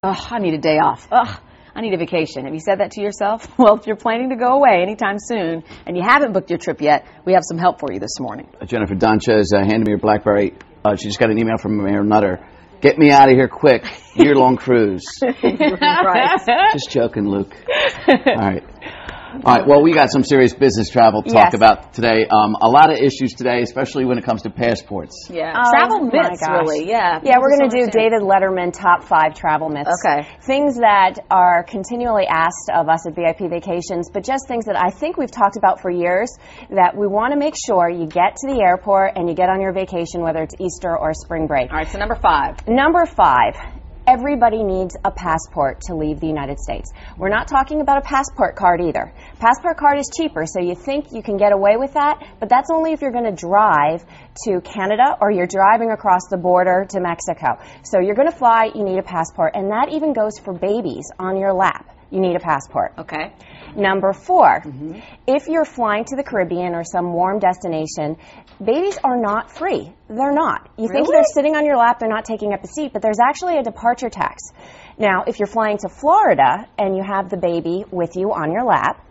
ugh, I need a day off. Ugh, I need a vacation. Have you said that to yourself? Well, if you're planning to go away anytime soon and you haven't booked your trip yet, we have some help for you this morning. Jennifer Doncha is handing me her BlackBerry. She just got an email from Mayor Nutter. Get me out of here quick. Year-long cruise. Right. Just joking, Luke. All right. All right, well, we got some serious business travel to talk about today. A lot of issues today, especially when it comes to passports. Yeah, travel myths, really. Yeah, we're going to do David Letterman top 5 travel myths. Okay. Things that are continually asked of us at VIP Vacations, but just things that I think we've talked about for years, that we want to make sure you get to the airport and you get on your vacation, whether it's Easter or spring break. All right, so number 5. Number 5. Everybody needs a passport to leave the United States. We're not talking about a passport card either. Passport card is cheaper, so you think you can get away with that, but that's only if you're going to drive to Canada or you're driving across the border to Mexico. So you're going to fly, you need a passport, and that even goes for babies on your lap. You need a passport. Okay. Number 4, if you're flying to the Caribbean or some warm destination, babies are not free. They're not. You think they're sitting on your lap, they're not taking up a seat, but there's actually a departure tax. Now, if you're flying to Florida and you have the baby with you on your lap,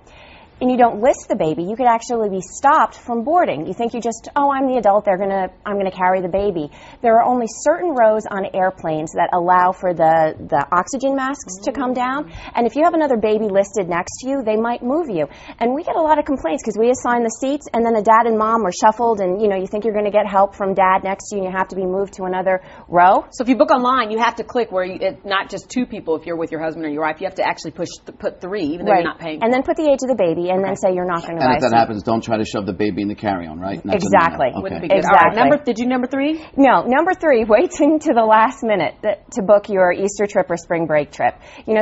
and you don't list the baby, you could actually be stopped from boarding. You think you just, oh, I'm the adult, I'm gonna carry the baby. There are only certain rows on airplanes that allow for the oxygen masks to come down, and if you have another baby listed next to you, they might move you. And we get a lot of complaints because we assign the seats, and then the dad and mom are shuffled, and you think you're gonna get help from dad next to you, and you have to be moved to another row. So if you book online, you have to click where not just 2 people if you're with your husband or your wife, you have to actually put 3, even though you're not paying. And then put the age of the baby, and then say you're not going to buy. And if that happens, don't try to shove the baby in the carry-on, right? Exactly. Wouldn't be good. Exactly. All right. Did you number 3? No, number 3, wait to the last minute to book your Easter trip or spring break trip.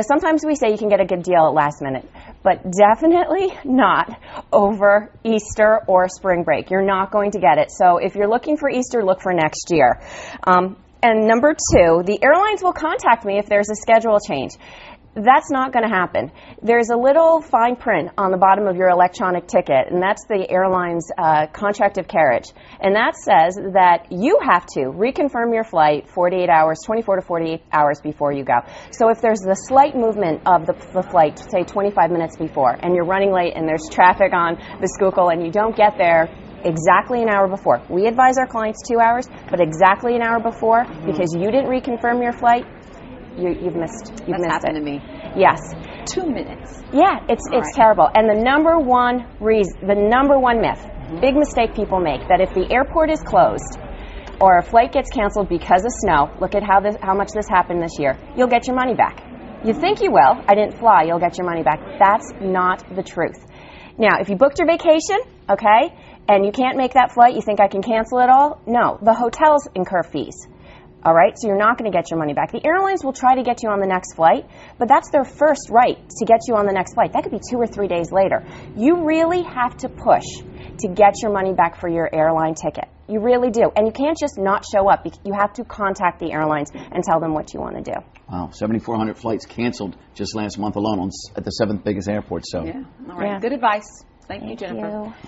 Sometimes we say you can get a good deal at last minute, but definitely not over Easter or spring break. You're not going to get it. So if you're looking for Easter, look for next year. And number 2, the airlines will contact me if there's a schedule change. That's not going to happen. There's a little fine print on the bottom of your electronic ticket, and that's the airline's contract of carriage. And that says that you have to reconfirm your flight 24 to 48 hours before you go. So if there's the slight movement of the flight, say 25 minutes before, and you're running late and there's traffic on the Schuylkill and you don't get there exactly an hour before. We advise our clients 2 hours, but exactly an hour before, because you didn't reconfirm your flight, you've missed it. That's happened to me. Yes. 2 minutes. Yeah, it's terrible. And the number one myth, big mistake people make, that if the airport is closed or a flight gets canceled because of snow, look at how much this happened this year, you'll get your money back. You think you will. I didn't fly. You'll get your money back. That's not the truth. Now, if you booked your vacation, okay, and you can't make that flight, you think I can cancel it all? No, the hotels incur fees. All right, so you're not going to get your money back. The airlines will try to get you on the next flight, but that's their first right to get you on the next flight. That could be 2 or 3 days later. You really have to push to get your money back for your airline ticket. You really do. And you can't just not show up. You have to contact the airlines and tell them what you want to do. Wow, 7,400 flights canceled just last month alone at the 7th biggest airport. So. Yeah, all right. Yeah. Good advice. Thank you, Jennifer. You. All right.